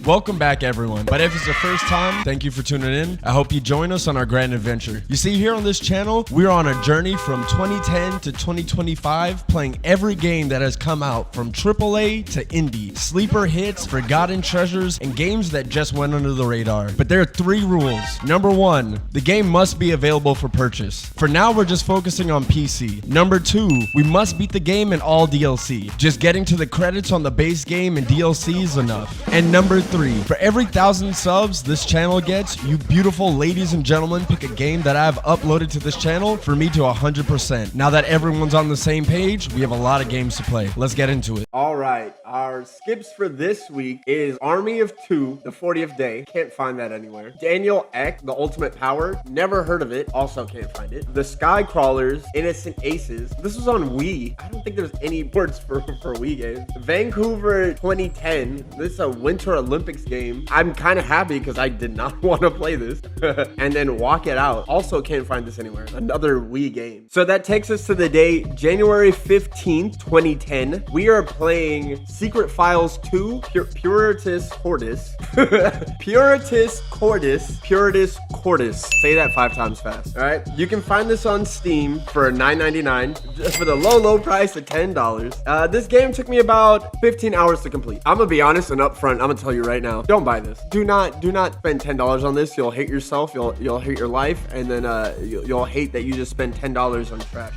Welcome back, everyone. But if it's your first time, thank you for tuning in. I hope you join us on our grand adventure. You see, here on this channel, we're on a journey from 2010 to 2025, playing every game that has come out from AAA to indie, sleeper hits, forgotten treasures, and games that just went under the radar. But there are 3 rules. Number 1, the game must be available for purchase. For now, we're just focusing on PC. Number 2, we must beat the game in all DLC. Just getting to the credits on the base game and DLC is enough. And number 3, for every 1,000 subs this channel gets, you beautiful ladies and gentlemen pick a game that I've uploaded to this channel for me to 100%. Now that everyone's on the same page, we have a lot of games to play. Let's get into it. All right, our skips for this week is Army of 2, the 40th day. Can't find that anywhere. Daniel Ek, the Ultimate Power. Never heard of it. Also can't find it. The Sky Crawlers, Innocent Aces. This was on Wii. I don't think there's any ports for Wii games. Vancouver 2010. This is a Winter Olympics game. I'm kind of happy because I did not want to play this. And then Walk It Out. Also can't find this anywhere. Another Wii game. So that takes us to the day January 15th, 2010. We are playing Secret Files 2, Puritas Cordis. Puritas Cordis. Say that 5 times fast. All right. You can find this on Steam for $9.99 for the low price of $10. This game took me about 15 hours to complete. I'm gonna be honest and upfront. I'm gonna tell you right now, don't buy this. Do not spend $10 on this. You'll hate yourself. You'll hate your life, and then you'll hate that you just spent $10 on trash.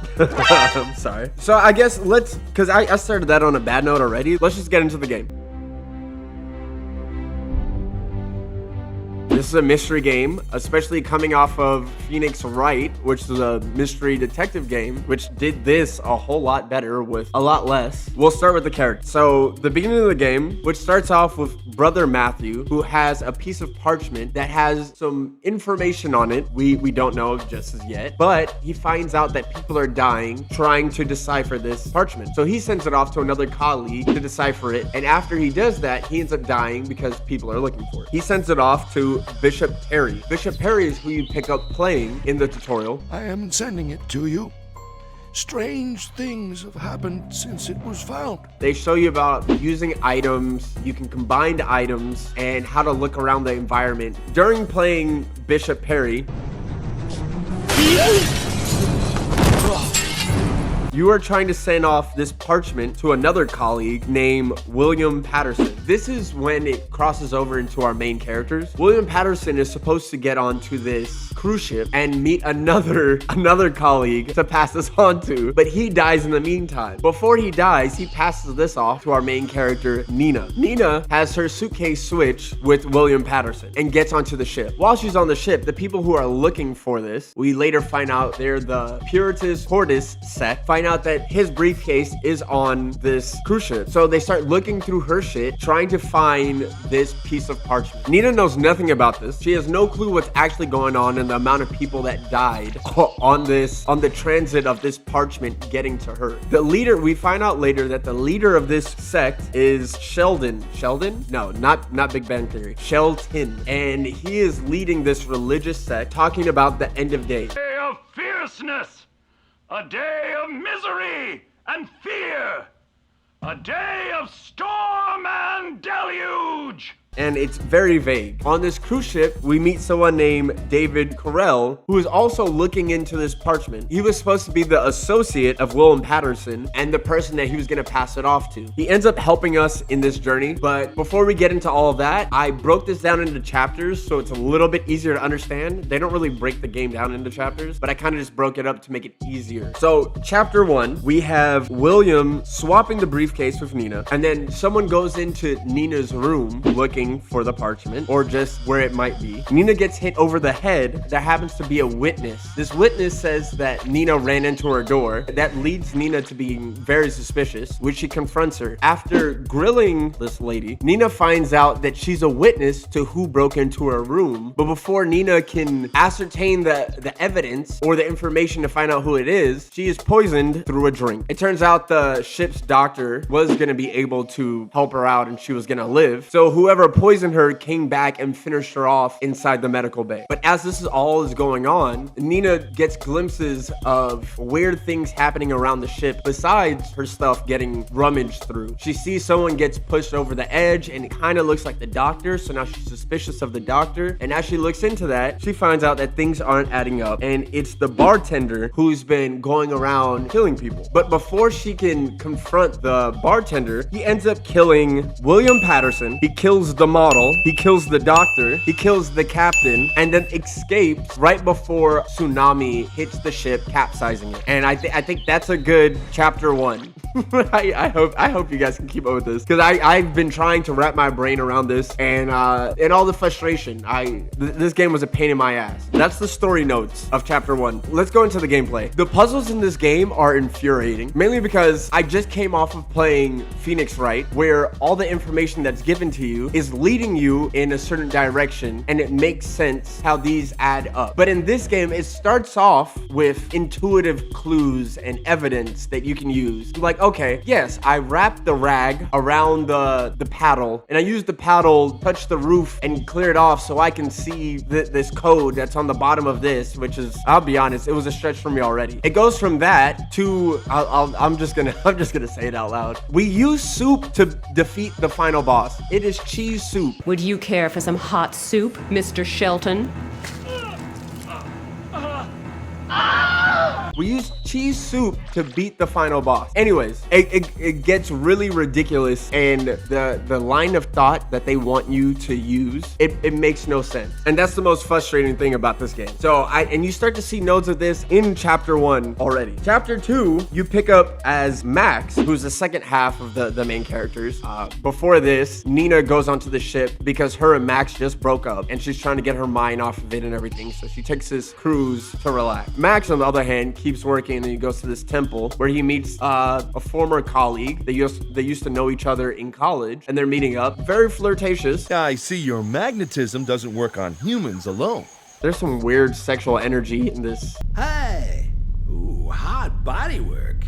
I'm sorry. So I guess because I started that on a bad note already. Let's just get into the game. This is a mystery game, especially coming off of Phoenix Wright, which is a mystery detective game, which did this a whole lot better with a lot less. We'll start with the character. So the beginning of the game, which starts off with Brother Matthew, who has a piece of parchment that has some information on it. We don't know just as yet, but he finds out that people are dying trying to decipher this parchment. So he sends it off to another colleague to decipher it. And after he does that, he ends up dying because people are looking for it. He sends it off to Bishop Perry. Bishop Perry is who you pick up playing in the tutorial. I am sending it to you. Strange things have happened since it was found. They show you about using items, you can combine items, and how to look around the environment. During playing Bishop Perry, you are trying to send off this parchment to another colleague named William Patterson. This is when it crosses over into our main characters. William Patterson is supposed to get onto this cruise ship and meet another colleague to pass this on to, but he dies in the meantime. Before he dies, he passes this off to our main character, Nina. Nina has her suitcase switch with William Patterson and gets onto the ship. While she's on the ship, the people who are looking for this, we later find out they're the Puritas Cordis sect, find out that his briefcase is on this cruise ship. So they start looking through her shit, trying to find this piece of parchment. Nina knows nothing about this. She has no clue what's actually going on and the amount of people that died on the transit of this parchment getting to her. The leader, we find out later that the leader of this sect is Sheldon. Sheldon? No, not Big Bang Theory. Shelton. And he is leading this religious sect, talking about the end of days. Day of fierceness. A day of misery and fear. A day of storm and deluge. And it's very vague. On this cruise ship, we meet someone named David Carell, who is also looking into this parchment. He was supposed to be the associate of William Patterson and the person that he was going to pass it off to. He ends up helping us in this journey, but before we get into all of that, I broke this down into chapters so it's a little bit easier to understand. They don't really break the game down into chapters, but I kind of just broke it up to make it easier. So chapter 1, we have William swapping the briefcase with Nina, and then someone goes into Nina's room looking for the parchment, or just where it might be. Nina gets hit over the head. There happens to be a witness. This witness says that Nina ran into her door. That leads Nina to being very suspicious, which she confronts her. After grilling this lady, Nina finds out that she's a witness to who broke into her room. But before Nina can ascertain the evidence or the information to find out who it is, she is poisoned through a drink. It turns out the ship's doctor was going to be able to help her out and she was going to live. So whoever poisoned her came back and finished her off inside the medical bay. But as this is all going on, Nina gets glimpses of weird things happening around the ship besides her stuff getting rummaged through. She sees someone gets pushed over the edge and it kind of looks like the doctor, so now she's suspicious of the doctor. And as she looks into that, she finds out that things aren't adding up, and it's the bartender who's been going around killing people. But before she can confront the bartender, he ends up killing William Patterson. He kills the model, he kills the doctor, he kills the captain, and then escapes right before tsunami hits the ship, capsizing it. And I think that's a good chapter 1. I hope you guys can keep up with this, because I've been trying to wrap my brain around this, and all the frustration. This game was a pain in my ass. That's the story notes of chapter 1. Let's go into the gameplay. The puzzles in this game are infuriating, mainly because I just came off of playing Phoenix Wright, where all the information that's given to you is leading you in a certain direction, and it makes sense how these add up. But in this game, it starts off with intuitive clues and evidence that you can use. Like, okay, yes, I wrapped the rag around the paddle, and I used the paddle, touch the roof, and clear it off so I can see this code that's on the bottom of this, which is, I'll be honest, it was a stretch for me already. It goes from that to, I'm just gonna say it out loud. We use soup to defeat the final boss. It is cheese soup. Would you care for some hot soup, Mr. Shelton? We use cheese soup to beat the final boss. Anyways, it gets really ridiculous, and the line of thought that they want you to use, it makes no sense. And that's the most frustrating thing about this game. So and you start to see nodes of this in chapter 1 already. Chapter 2, you pick up as Max, who's the second half of the main characters. Before this, Nina goes onto the ship because her and Max just broke up, and she's trying to get her mind off of it and everything. So she takes this cruise to relax. Max, on the other hand, keeps working, and he goes to this temple where he meets a former colleague. They used to know each other in college, and they're meeting up. Very flirtatious. I see your magnetism doesn't work on humans alone. There's some weird sexual energy in this. Hey, ooh, hot body work.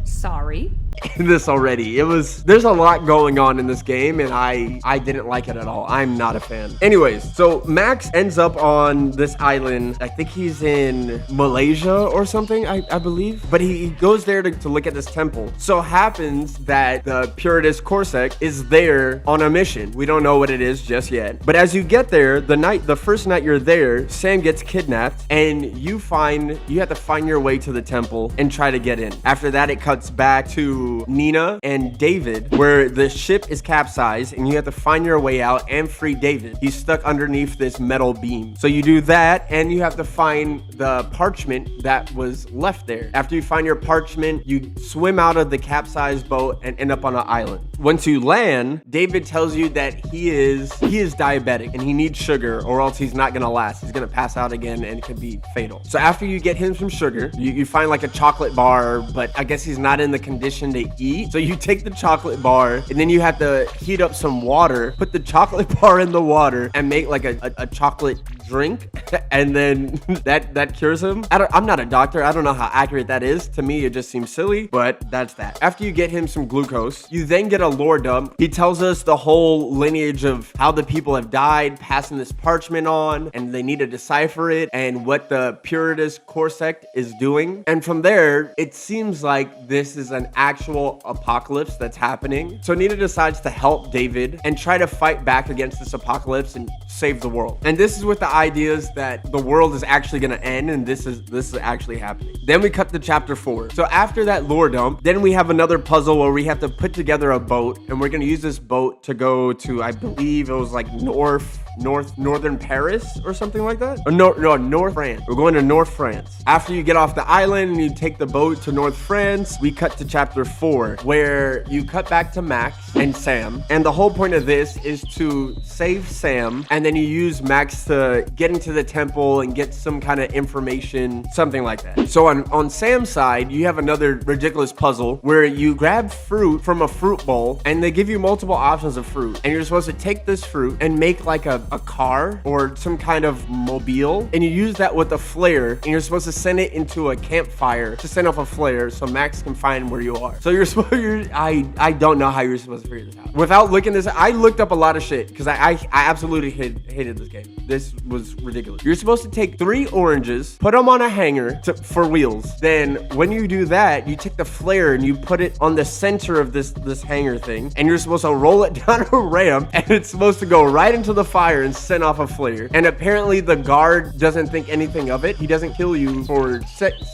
Sorry. In this already. There's a lot going on in this game, and I didn't like it at all. I'm not a fan. Anyways, so Max ends up on this island. I think he's in Malaysia or something, I believe. But he goes there to look at this temple. So happens that the puritas Corsac is there on a mission. We don't know what it is just yet. But as you get there, the first night you're there, Sam gets kidnapped, and you have to find your way to the temple and try to get in. After that, it cuts back to Nina and David, where the ship is capsized and you have to find your way out and free David. He's stuck underneath this metal beam. So you do that, and you have to find the parchment that was left there. After you find your parchment, you swim out of the capsized boat and end up on an island. Once you land, David tells you that he is diabetic and he needs sugar, or else he's not gonna last. He's gonna pass out again, and it could be fatal. So after you get him some sugar, you find like a chocolate bar, but I guess he's not in the condition to eat. So you take the chocolate bar, and then you have to heat up some water, put the chocolate bar in the water, and make like a chocolate drink, and then that cures him. I'm not a doctor. I don't know how accurate that is. To me, it just seems silly, but that's that. After you get him some glucose, you then get a lore dump. He tells us the whole lineage of how the people have died, passing this parchment on, and they need to decipher it, and what the puritas Corsac is doing. And from there, it seems like this is an actual apocalypse that's happening. So Nina decides to help David and try to fight back against this apocalypse and save the world. And this is with the ideas that the world is actually going to end, and this is actually happening. Then we cut to chapter 4. So after that lore dump, then we have another puzzle where we have to put together a boat, and we're going to use this boat to go to, I believe it was like northern Paris or something like that. Or North France. We're going to North France. After you get off the island and you take the boat to North France, we cut to chapter 4, where you cut back to Max and Sam. And the whole point of this is to save Sam, and then you use Max to get into the temple and get some kind of information, something like that. So on Sam's side, you have another ridiculous puzzle where you grab fruit from a fruit bowl and they give you multiple options of fruit. And you're supposed to take this fruit and make like a car or some kind of mobile. And you use that with a flare and you're supposed to send it into a campfire to send off a flare so Max can find where you are. So you're supposed I don't know how you're supposed to figure this out. Without looking this, I looked up a lot of shit because I absolutely hated this game. This was ridiculous. You're supposed to take 3 oranges, put them on a hanger for wheels. Then when you do that, you take the flare and you put it on the center of this hanger thing, and you're supposed to roll it down a ramp, and it's supposed to go right into the fire and send off a flare. And apparently the guard doesn't think anything of it. He doesn't kill you for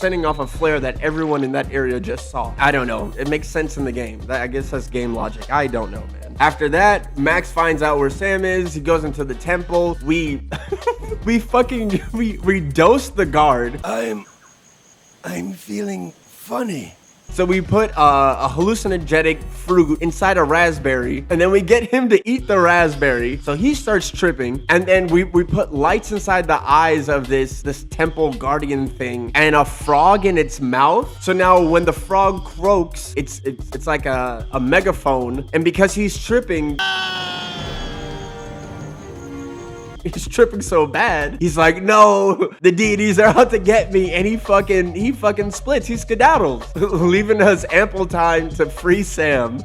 sending off a flare that everyone in that area just saw. I don't know. It makes sense in the game. I guess that's game logic. I don't know, man. After that, Max finds out where Sam is. He goes into the temple. We dose the guard. I'm feeling funny. So we put a hallucinogenic fruit inside a raspberry, and then we get him to eat the raspberry. So he starts tripping, and then we put lights inside the eyes of this temple guardian thing and a frog in its mouth. So now when the frog croaks, it's like a megaphone, and because he's tripping, he's tripping so bad. He's like, no, the deities are out to get me. And he fucking splits. He skedaddles, leaving us ample time to free Sam.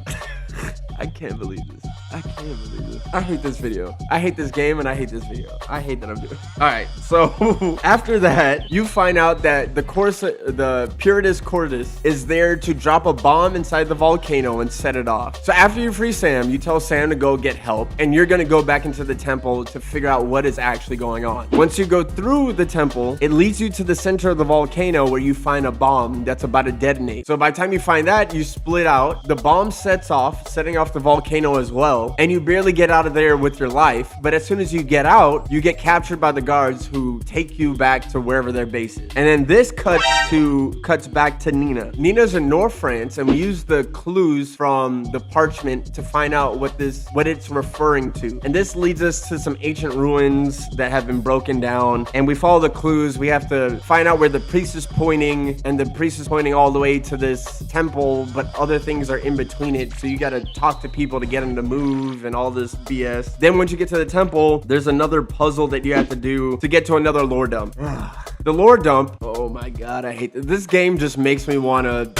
I can't believe this. I can't believe this. I hate this video. I hate this game and I hate this video. I hate that I'm doing it. All right, so after that, you find out that the puritas cordis is there to drop a bomb inside the volcano and set it off. So after you free Sam, you tell Sam to go get help, and you're gonna go back into the temple to figure out what is actually going on. Once you go through the temple, it leads you to the center of the volcano where you find a bomb that's about to detonate. So by the time you find that, you split out. The bomb sets off, setting off the volcano as well, and you barely get out of there with your life. But as soon as you get out, you get captured by the guards who take you back to wherever their base is. And then this cuts back to Nina. Nina's in North France, and we use the clues from the parchment to find out what it's referring to. And this leads us to some ancient ruins that have been broken down, and we follow the clues. We have to find out where the priest is pointing, and the priest is pointing all the way to this temple, but other things are in between it, so you gotta talk to people to get them to move and all this BS. Then once you get to the temple, there's another puzzle that you have to do to get to another lore dump. The lore dump, oh my god, I hate this game. Just makes me wanna.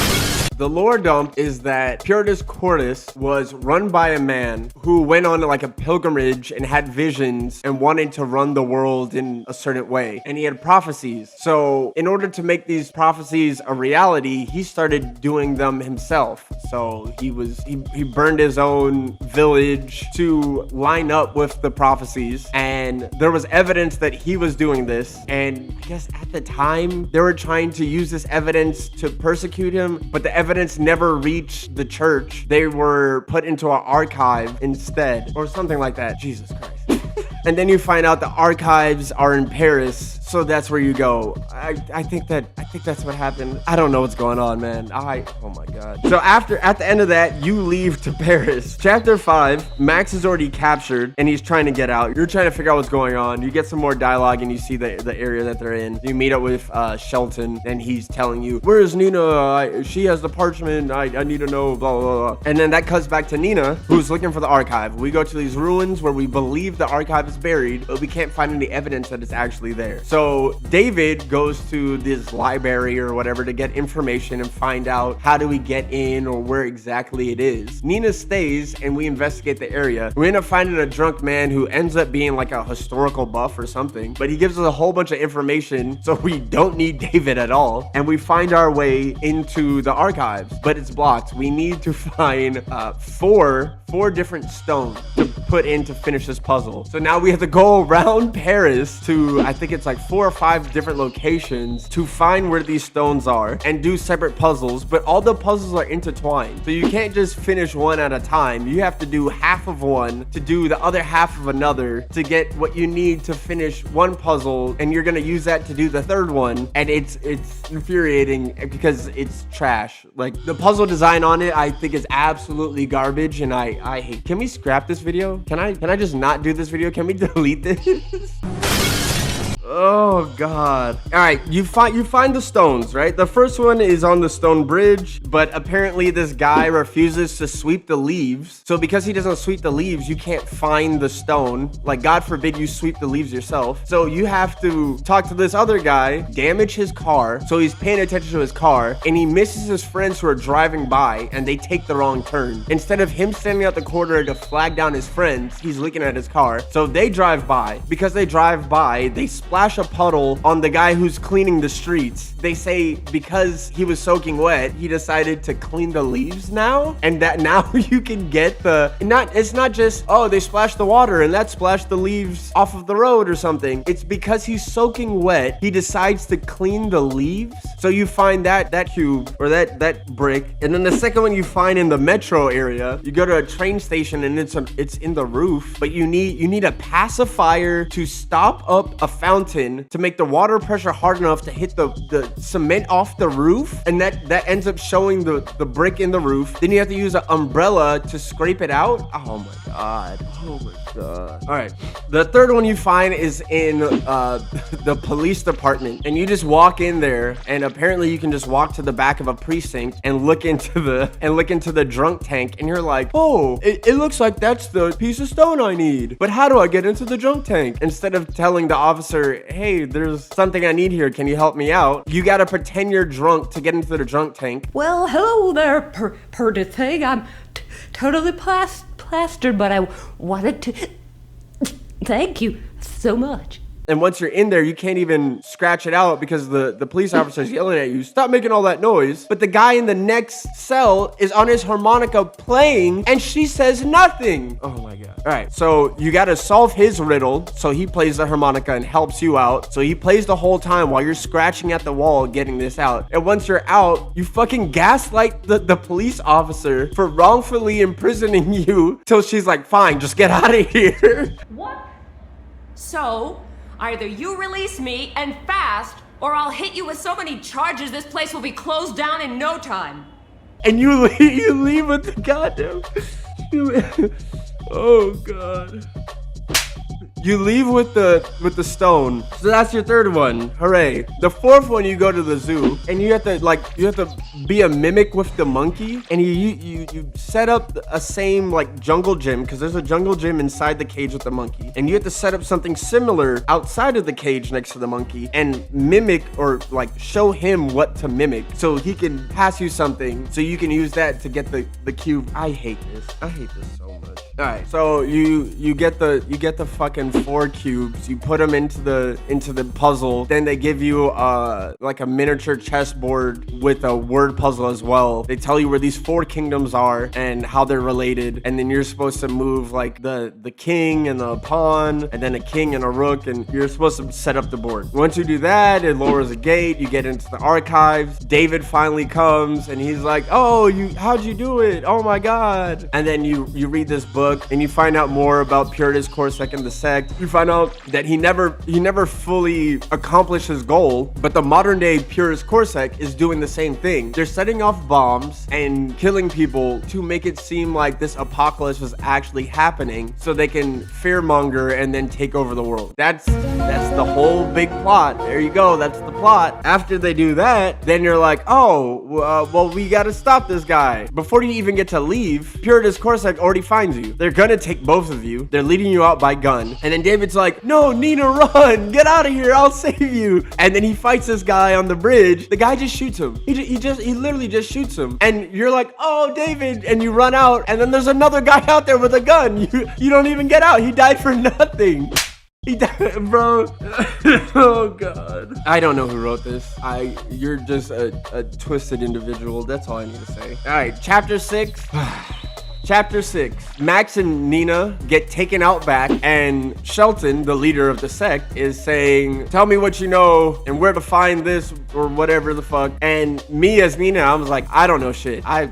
The lore dump is that Puritas Cordis was run by a man who went on like a pilgrimage and had visions and wanted to run the world in a certain way. And he had prophecies. So in order to make these prophecies a reality, he started doing them himself. So he burned his own village to line up with the prophecies. And there was evidence that he was doing this. And I guess at the time, they were trying to use this evidence to persecute him, but the evidence never reached the church. They were put into an archive instead, or something like that. Jesus Christ. And then you find out the archives are in Paris, so that's where you go. I think that's what happened. I don't know what's going on, man. Oh my god. So at the end of that, you leave to Paris. Chapter 5, Max is already captured and he's trying to get out. You're trying to figure out what's going on. You get some more dialogue and you see the area that they're in. You meet up with Shelton and he's telling you, where is Nina? She has the parchment. I need to know, blah, blah, blah. And then that cuts back to Nina, who's looking for the archive. We go to these ruins where we believe the archive is buried, but we can't find any evidence that it's actually there. So David goes to this library or whatever to get information and find out how do we get in or where exactly it is. Nina stays and we investigate the area. We end up finding a drunk man who ends up being like a historical buff or something, but he gives us a whole bunch of information, so we don't need David at all. And we find our way into the archives, but it's blocked. We need to find four different stones to put in to finish this puzzle. So now we have to go around Paris to, I think it's like 4 or 5 different locations to find where these stones are and do separate puzzles, but all the puzzles are intertwined. So you can't just finish one at a time. You have to do half of one to do the other half of another to get what you need to finish one puzzle, and you're gonna use that to do the third one, and it's infuriating because it's trash. Like, the puzzle design on it, I think is absolutely garbage, and I hate. Can we scrap this video? Can I just not do this video? Can we delete this? Oh God. All right, you find the stones, right? The first one is on the stone bridge, but apparently this guy refuses to sweep the leaves. So because he doesn't sweep the leaves, you can't find the stone. Like, God forbid you sweep the leaves yourself. So you have to talk to this other guy, damage his car. So he's paying attention to his car, and he misses his friends who are driving by, and they take the wrong turn. Instead of him standing at the corner to flag down his friends, he's looking at his car. So they drive by. Because they drive by, they splash a puddle on the guy who's cleaning the streets. They say because he was soaking wet, he decided to clean the leaves now, and that now you can get it's not just, oh, they splashed the water and that splashed the leaves off of the road or something. It's because he's soaking wet, he decides to clean the leaves. So you find that cube or that brick, and then the second one you find in the metro area. You go to a train station and it's in the roof, but you need a pacifier to stop up a fountain to make the water pressure hard enough to hit the cement off the roof, and that ends up showing the brick in the roof. Then you have to use an umbrella to scrape it out. Oh my god. Oh my god. All right, the third one you find is in the police department, and you just walk in there, and apparently you can just walk to the back of a precinct and look into the drunk tank, and you're like, oh, it looks like that's the piece of stone I need, but how do I get into the drunk tank? Instead of telling the officer, hey, there's something I need here, can you help me out? You gotta pretend you're drunk to get into the drunk tank. Well, hello there, pretty thing. I'm totally plastered, but I wanted to thank you so much. And once you're in there, you can't even scratch it out because the police officer's yelling at you, stop making all that noise. But the guy in the next cell is on his harmonica playing, and she says nothing. Oh my god. All right, so you gotta solve his riddle. So he plays the harmonica and helps you out. So he plays the whole time while you're scratching at the wall getting this out. And once you're out, you fucking gaslight the police officer for wrongfully imprisoning you till she's like, fine, just get out of here. What? So, either you release me and fast, or I'll hit you with so many charges this place will be closed down in no time. And you leave with the goddamn... Oh god. You leave with the stone. So that's your third one. Hooray. The fourth one, you go to the zoo, and you have to be a mimic with the monkey, and you set up a same like jungle gym, because there's a jungle gym inside the cage with the monkey, and you have to set up something similar outside of the cage next to the monkey and mimic, or like show him what to mimic so he can pass you something so you can use that to get the cube. I hate this so much. All right, so you get the fucking 4 cubes. You put them into the puzzle. Then they give you like a miniature chessboard with a word puzzle as well. They tell you where these 4 kingdoms are and how they're related. And then you're supposed to move like the king and the pawn, and then a king and a rook, and you're supposed to set up the board. Once you do that, it lowers a gate. You get into the archives. David finally comes, and he's like, "Oh, how'd you do it? Oh my god!" And then you read this book, and you find out more about Puritas, Godsent, and the sect. You find out that he never fully accomplished his goal, but the modern day Puritas, Godsent is doing the same thing. They're setting off bombs and killing people to make it seem like this apocalypse was actually happening, so they can fearmonger and then take over the world. That's the whole big plot. There you go. That's the plot. After they do that, then you're like, oh, well, we gotta stop this guy. Before you even get to leave, Puritas, Godsent already finds you. They're gonna take both of you. They're leading you out by gun. And then David's like, no, Nina, run. Get out of here. I'll save you. And then he fights this guy on the bridge. The guy just shoots him. He literally just shoots him. And you're like, oh, David. And you run out. And then there's another guy out there with a gun. You don't even get out. He died for nothing. He died, bro. Oh god. I don't know who wrote this. You're just a twisted individual. That's all I need to say. All right, chapter 6. Chapter 6. Max and Nina get taken out back, and Shelton, the leader of the sect, is saying, tell me what you know and where to find this or whatever the fuck. And me as Nina, I was like, I don't know shit. I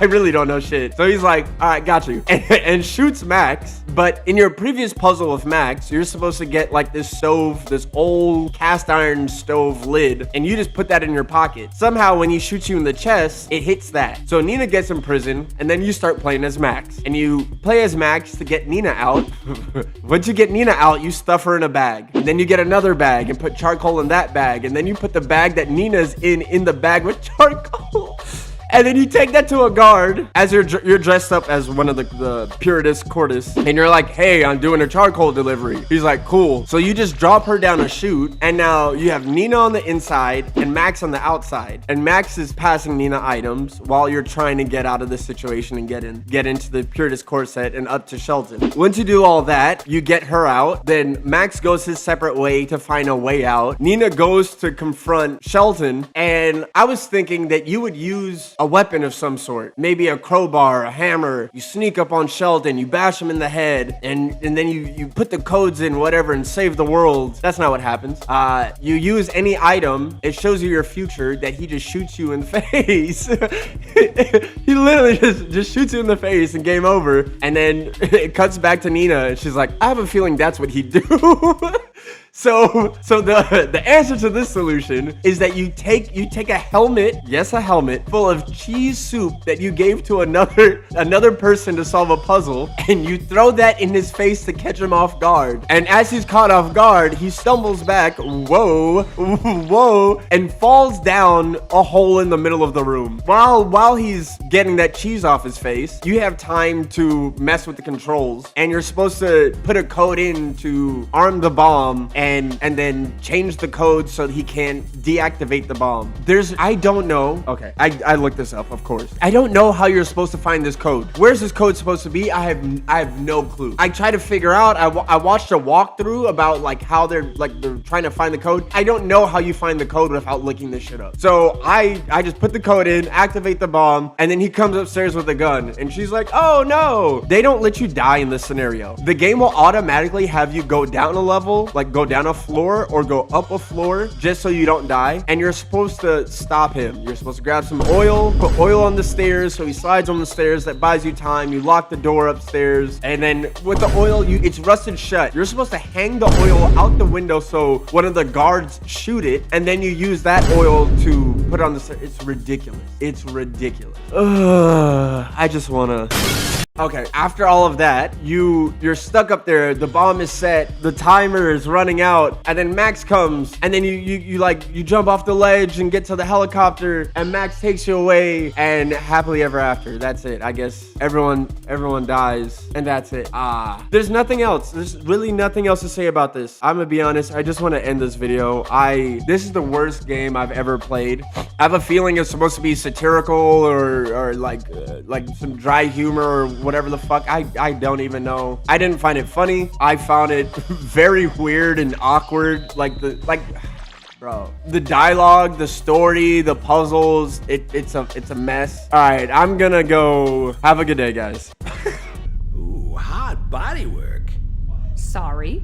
really don't know shit. So he's like, all right, got you. And shoots Max. But in your previous puzzle with Max, you're supposed to get like this stove, this old cast iron stove lid, and you just put that in your pocket. Somehow when he shoots you in the chest, it hits that. So Nina gets in prison, and then you start playing as Max. And you play as Max to get Nina out. Once you get Nina out, you stuff her in a bag. And then you get another bag and put charcoal in that bag. And then you put the bag that Nina's in the bag with charcoal. And then you take that to a guard as you're dressed up as one of the puritas, cordis, and you're like, hey, I'm doing a charcoal delivery. He's like, cool. So you just drop her down a chute, and now you have Nina on the inside and Max on the outside. And Max is passing Nina items while you're trying to get out of the situation and get into the puritas corset and up to Shelton. Once you do all that, you get her out. Then Max goes his separate way to find a way out. Nina goes to confront Shelton, and I was thinking that you would use a weapon of some sort, maybe a crowbar, a hammer. You sneak up on Sheldon, you bash him in the head, and then you put the codes in whatever and save the world. That's not what happens. You use any item, it shows you your future, that he just shoots you in the face. He literally just shoots you in the face and game over. And then it cuts back to Nina, and she's like, I have a feeling that's what he'd do. So the answer to this solution is that you take a helmet, yes, a helmet full of cheese soup that you gave to another person to solve a puzzle, and you throw that in his face to catch him off guard. And as he's caught off guard, he stumbles back, whoa, and falls down a hole in the middle of the room. While he's getting that cheese off his face, you have time to mess with the controls, and you're supposed to put a code in to arm the bomb and then change the code so he can deactivate the bomb. I don't know. Okay, I looked this up, of course. I don't know how you're supposed to find this code. Where's this code supposed to be? I have no clue. I try to figure out. I watched a walkthrough about like how they're trying to find the code. I don't know how you find the code without looking this shit up. So I just put the code in, activate the bomb, and then he comes upstairs with a gun, and she's like, oh no. They don't let you die in this scenario. The game will automatically have you go down a level, like go down a floor or go up a floor just so you don't die, and you're supposed to stop him. You're supposed to grab some oil, put oil on the stairs so he slides on the stairs. That buys you time. You lock the door upstairs, and then with the oil, it's rusted shut. You're supposed to hang the oil out the window so one of the guards shoot it, and then you use that oil to put on the stairs. It's ridiculous. It's ridiculous. I just wanna... Okay, after all of that, you're stuck up there, the bomb is set, the timer is running out, and then Max comes, and then you jump off the ledge and get to the helicopter, and Max takes you away, and happily ever after. That's it. I guess everyone dies, and that's it. There's nothing else. There's really nothing else to say about this. I'm gonna be honest, I just want to end this video. This is the worst game I've ever played. I have a feeling it's supposed to be satirical or like some dry humor or whatever the fuck. I don't even know. I didn't find it funny. I found it very weird and awkward. Bro, the dialogue, the story, the puzzles, it's a mess. All right, I'm gonna go. Have a good day, guys. Ooh, hot body work. Sorry.